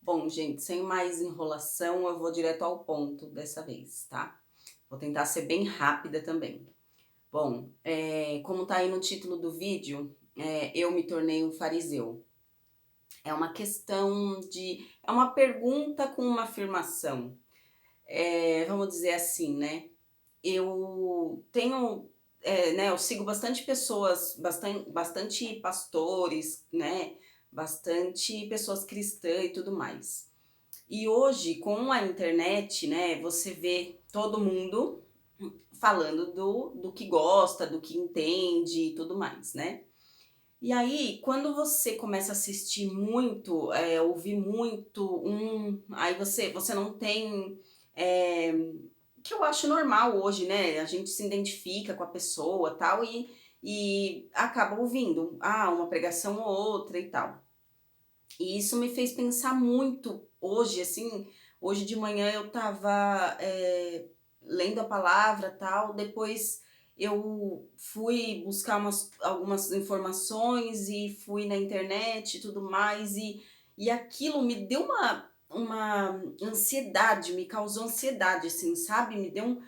Bom, gente, sem mais enrolação, eu vou direto ao ponto dessa vez, tá? Vou tentar ser bem rápida também. Bom, como tá aí no título do vídeo, eu me tornei um fariseu. É uma questão de. É uma pergunta com uma afirmação. Vamos dizer assim, né? Eu tenho. Eu sigo bastante pessoas, bastante pastores, né? Bastante pessoas cristãs e tudo mais. E hoje, com a internet, né, você vê todo mundo falando do que gosta, do que entende e tudo mais, né? E aí, quando você começa a assistir muito, ouvir muito, aí você não tem. É, que eu acho normal hoje, né? A gente se identifica com a pessoa tal, e acaba ouvindo, uma pregação ou outra e tal. E isso me fez pensar muito hoje, assim, hoje de manhã eu tava lendo a palavra tal, depois eu fui buscar algumas informações e fui na internet e tudo mais, e aquilo me deu uma ansiedade, me causou ansiedade, assim, sabe? Me deu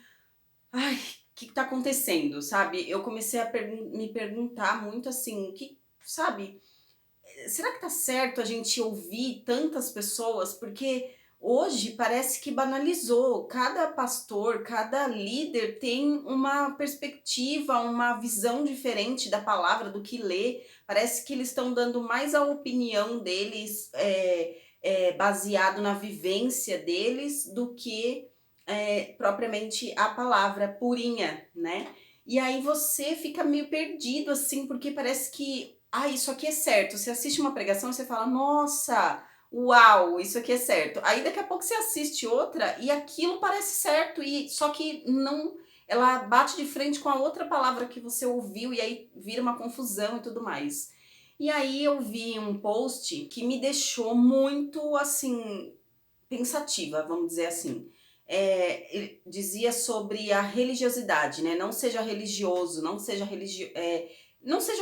ai, o que tá acontecendo, sabe? Eu comecei a me perguntar muito assim, sabe? Será que tá certo a gente ouvir tantas pessoas? Porque hoje parece que banalizou. Cada pastor, cada líder tem uma perspectiva, uma visão diferente da palavra, do que lê. Parece que eles estão dando mais a opinião deles, baseado na vivência deles, do que propriamente a palavra purinha, né? E aí você fica meio perdido, assim, porque parece que isso aqui é certo. Você assiste uma pregação e você fala, nossa, uau, isso aqui é certo. Aí daqui a pouco você assiste outra e aquilo parece certo, e só que não, ela bate de frente com a outra palavra que você ouviu e aí vira uma confusão e tudo mais. E aí eu vi um post que me deixou muito assim pensativa, vamos dizer assim. Ele dizia sobre a religiosidade, né? Não seja religioso, não seja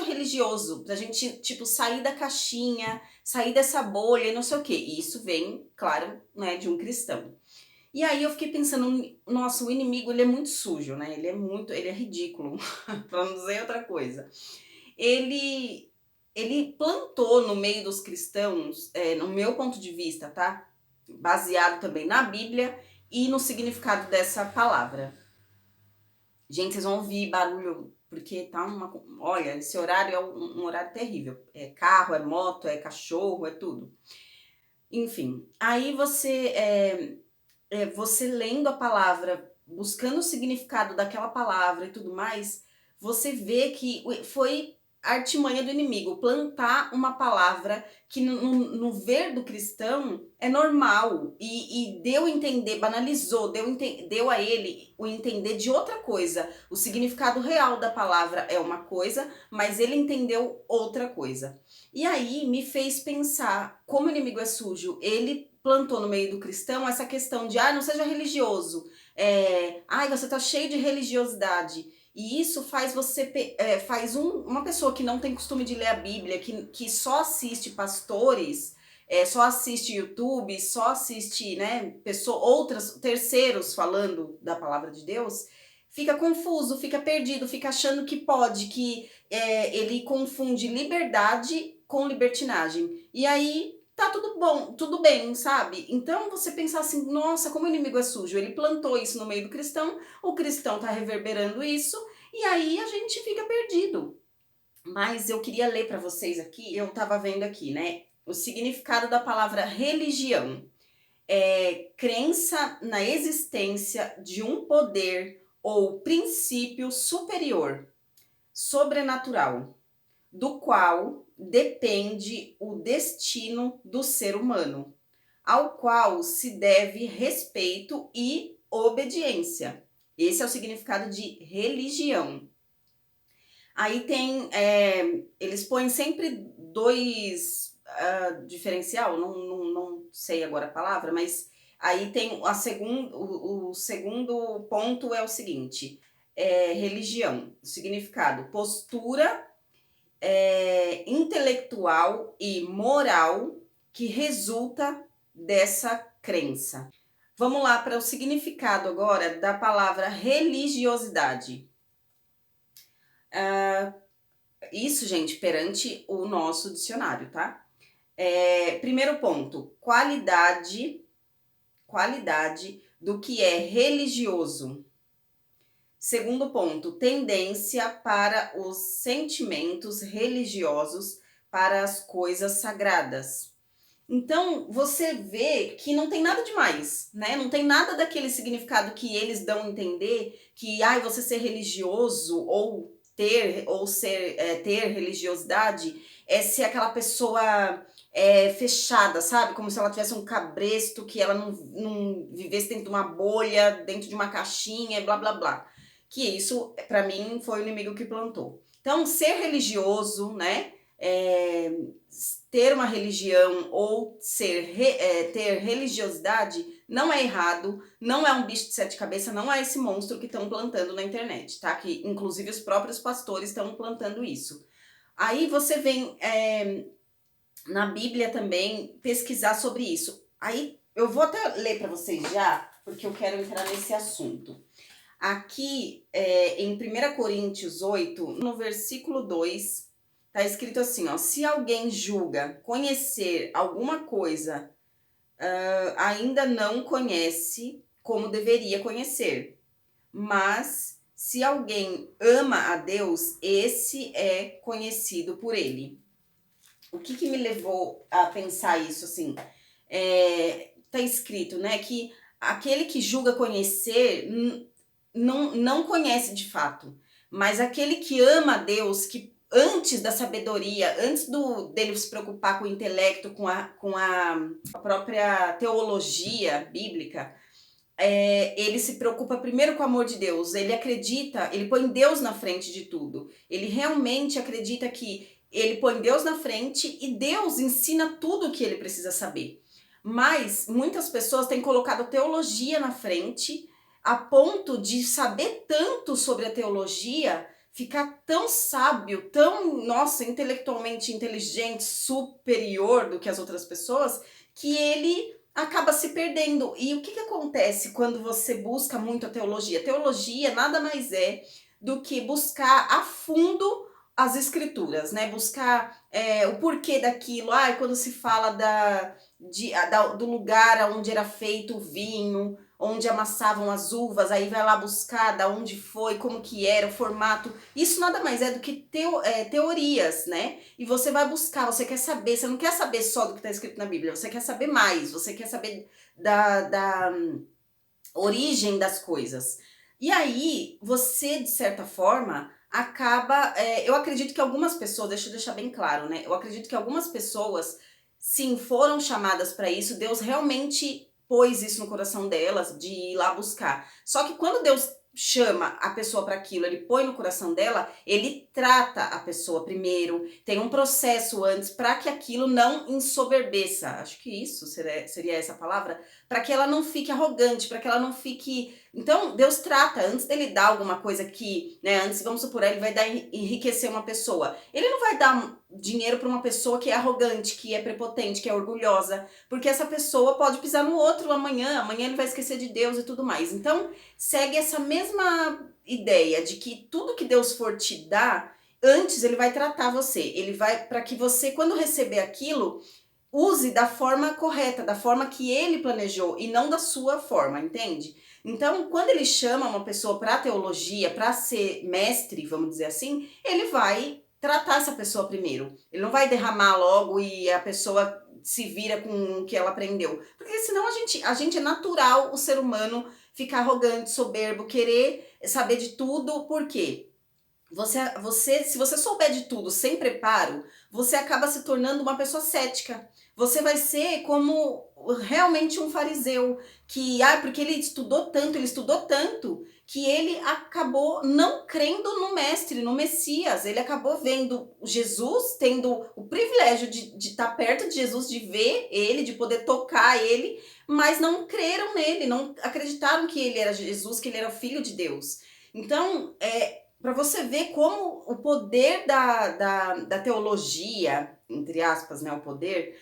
religioso, pra gente, tipo, sair da caixinha, sair dessa bolha e não sei o quê. E isso vem, claro, né, de um cristão. E aí eu fiquei pensando, nossa, o inimigo, ele é muito sujo, né? Ele é ridículo, pra não dizer outra coisa. Ele, ele plantou no meio dos cristãos, no meu ponto de vista, tá? Baseado também na Bíblia e no significado dessa palavra. Gente, vocês vão ouvir barulho, porque tá uma. Olha, esse horário é um horário terrível. É carro, é moto, é cachorro, é tudo. Enfim, aí você lendo a palavra, buscando o significado daquela palavra e tudo mais, você vê que foi artimanha do inimigo plantar uma palavra que no ver do cristão é normal, e deu a entender, banalizou, deu a ele o entender de outra coisa. O significado real da palavra é uma coisa, mas ele entendeu outra coisa. E aí me fez pensar como o inimigo é sujo. Ele plantou no meio do cristão essa questão de, não seja religioso, você tá cheio de religiosidade. E isso faz uma pessoa que não tem costume de ler a Bíblia, que só assiste pastores, só assiste YouTube, só assiste, né, terceiros falando da palavra de Deus, fica confuso, fica perdido, fica achando que pode, que ele confunde liberdade com libertinagem. E aí tá tudo bom, tudo bem, sabe? Então você pensar assim, nossa, como o inimigo é sujo, ele plantou isso no meio do cristão, o cristão tá reverberando isso, e aí a gente fica perdido. Mas eu queria ler para vocês aqui, eu tava vendo aqui, né, o significado da palavra religião. É crença na existência de um poder ou princípio superior, sobrenatural, do qual depende o destino do ser humano, ao qual se deve respeito e obediência. Esse é o significado de religião. Aí eles põem sempre dois diferencial, não sei agora a palavra, mas aí tem o segundo ponto é o seguinte: religião, significado, postura intelectual e moral que resulta dessa crença. Vamos lá para o significado agora da palavra religiosidade. Isso, gente, perante o nosso dicionário, tá? Primeiro ponto, qualidade do que é religioso. Segundo ponto, tendência para os sentimentos religiosos, para as coisas sagradas. Então, você vê que não tem nada demais, né? Não tem nada daquele significado que eles dão a entender que você ser religioso ou ter religiosidade é ser aquela pessoa fechada, sabe? Como se ela tivesse um cabresto, que ela não vivesse dentro de uma bolha, dentro de uma caixinha e blá blá blá. Que isso, pra mim, foi o inimigo que plantou. Então, ser religioso, né? Ter uma religião ou ter religiosidade não é errado, não é um bicho de sete cabeças, não é esse monstro que estão plantando na internet, tá? Que inclusive os próprios pastores estão plantando isso. Aí você vem na Bíblia também pesquisar sobre isso. Aí eu vou até ler para vocês já, porque eu quero entrar nesse assunto. Aqui em 1 Coríntios 8, no versículo 2, tá escrito assim, ó: se alguém julga conhecer alguma coisa, ainda não conhece como deveria conhecer. Mas se alguém ama a Deus, esse é conhecido por ele. O que me levou a pensar isso, assim? Tá escrito, né, que aquele que julga conhecer não conhece de fato, mas aquele que ama a Deus, que antes da sabedoria, antes dele se preocupar com o intelecto, com a própria teologia bíblica, ele se preocupa primeiro com o amor de Deus. Ele acredita, ele põe Deus na frente de tudo. Ele realmente acredita que ele põe Deus na frente e Deus ensina tudo o que ele precisa saber. Mas muitas pessoas têm colocado a teologia na frente, a ponto de saber tanto sobre a teologia, ficar tão sábio, tão, nossa, intelectualmente inteligente, superior do que as outras pessoas, que ele acaba se perdendo. E o que acontece quando você busca muito a teologia? Teologia nada mais é do que buscar a fundo as escrituras, né? Buscar o porquê daquilo. Quando se fala do lugar onde era feito o vinho, onde amassavam as uvas, aí vai lá buscar da onde foi, como que era, o formato. Isso nada mais é do que teorias, né? E você vai buscar, você quer saber, você não quer saber só do que está escrito na Bíblia, você quer saber mais, você quer saber da origem das coisas. E aí, você, de certa forma, acaba... eu acredito que algumas pessoas, deixa eu deixar bem claro, né? Eu acredito que algumas pessoas, sim, foram chamadas para isso, Deus realmente pôs isso no coração delas, de ir lá buscar. Só que quando Deus chama a pessoa para aquilo, ele põe no coração dela, ele trata a pessoa primeiro, tem um processo antes para que aquilo não ensoberbeça. Acho que isso seria essa palavra, para que ela não fique arrogante, para que ela não fique... Então, Deus trata, antes dele dar alguma coisa que, né, antes, vamos supor, ele vai dar enriquecer uma pessoa. Ele não vai dar dinheiro para uma pessoa que é arrogante, que é prepotente, que é orgulhosa, porque essa pessoa pode pisar no outro amanhã ele vai esquecer de Deus e tudo mais. Então, segue essa mesma ideia de que tudo que Deus for te dar, antes ele vai tratar você. Ele vai, para que você, quando receber aquilo, use da forma correta, da forma que ele planejou e não da sua forma, entende? Então, quando ele chama uma pessoa para teologia, para ser mestre, vamos dizer assim, ele vai tratar essa pessoa primeiro. Ele não vai derramar logo e a pessoa se vira com o que ela aprendeu. Porque senão a gente é natural, o ser humano, ficar arrogante, soberbo, querer saber de tudo. Por quê? Se você souber de tudo sem preparo, você acaba se tornando uma pessoa cética. Você vai ser como realmente um fariseu, que porque ele estudou tanto, que ele acabou não crendo no mestre, no Messias. Ele acabou vendo Jesus, tendo o privilégio de estar perto de Jesus, de ver ele, de poder tocar ele, mas não creram nele, não acreditaram que ele era Jesus, que ele era o Filho de Deus. Então, para você ver como o poder da teologia, entre aspas, né, o poder,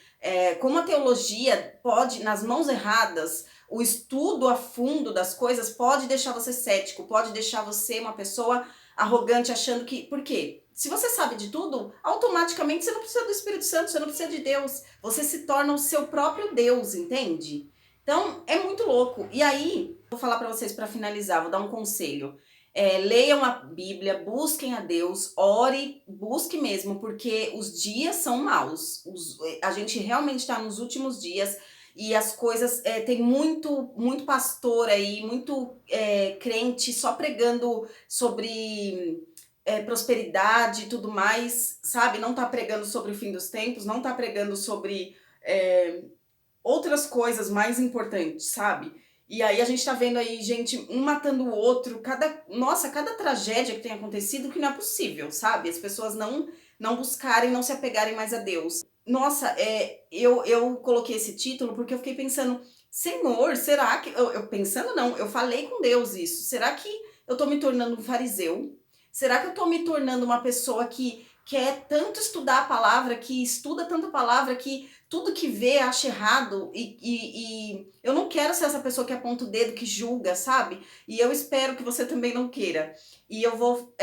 como a teologia pode, nas mãos erradas, o estudo a fundo das coisas pode deixar você cético, pode deixar você uma pessoa arrogante, achando que... Por quê? Se você sabe de tudo, automaticamente você não precisa do Espírito Santo, você não precisa de Deus. Você se torna o seu próprio Deus, entende? Então, é muito louco. E aí, vou falar pra vocês pra finalizar, vou dar um conselho. Leiam a Bíblia, busquem a Deus, ore, busque mesmo, porque os dias são maus. A gente realmente tá nos últimos dias e as coisas... tem muito pastor aí, muito crente só pregando sobre... prosperidade e tudo mais, sabe? Não tá pregando sobre o fim dos tempos, não tá pregando sobre outras coisas mais importantes, sabe? E aí a gente tá vendo aí gente um matando o outro, cada tragédia que tem acontecido que não é possível, sabe? As pessoas não buscarem, não se apegarem mais a Deus. Nossa, eu coloquei esse título porque eu fiquei pensando, Senhor, será que... pensando não, eu falei com Deus isso. Será que eu tô me tornando um fariseu? Será que eu tô me tornando uma pessoa que quer tanto estudar a palavra, que estuda tanto a palavra, que tudo que vê acha errado, e eu não quero ser essa pessoa que aponta o dedo, que julga, sabe? E eu espero que você também não queira. E eu vou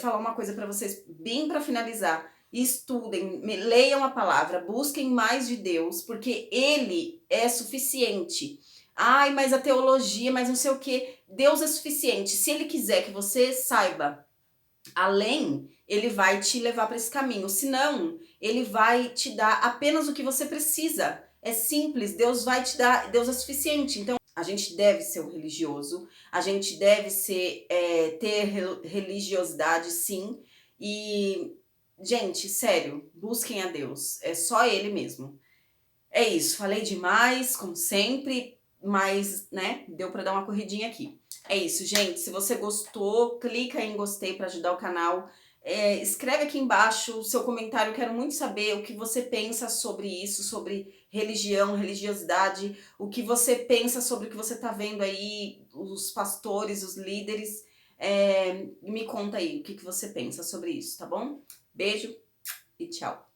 falar uma coisa pra vocês, bem pra finalizar. Estudem, leiam a palavra, busquem mais de Deus, porque Ele é suficiente. Ai, mas a teologia, mas não sei o quê. Deus é suficiente. Se Ele quiser que você saiba além, ele vai te levar para esse caminho. Se não, ele vai te dar apenas o que você precisa. É simples, Deus vai te dar, Deus é suficiente. Então, a gente deve ser um religioso, a gente deve ter religiosidade, sim. E, gente, sério, busquem a Deus. É só Ele mesmo. É isso, falei demais, como sempre, mas, né, deu pra dar uma corridinha aqui. É isso, gente, se você gostou, clica em gostei pra ajudar o canal. Escreve aqui embaixo o seu comentário, eu quero muito saber o que você pensa sobre isso, sobre religião, religiosidade, o que você pensa sobre o que você tá vendo aí, os pastores, os líderes. Me conta aí o que você pensa sobre isso, tá bom? Beijo e tchau!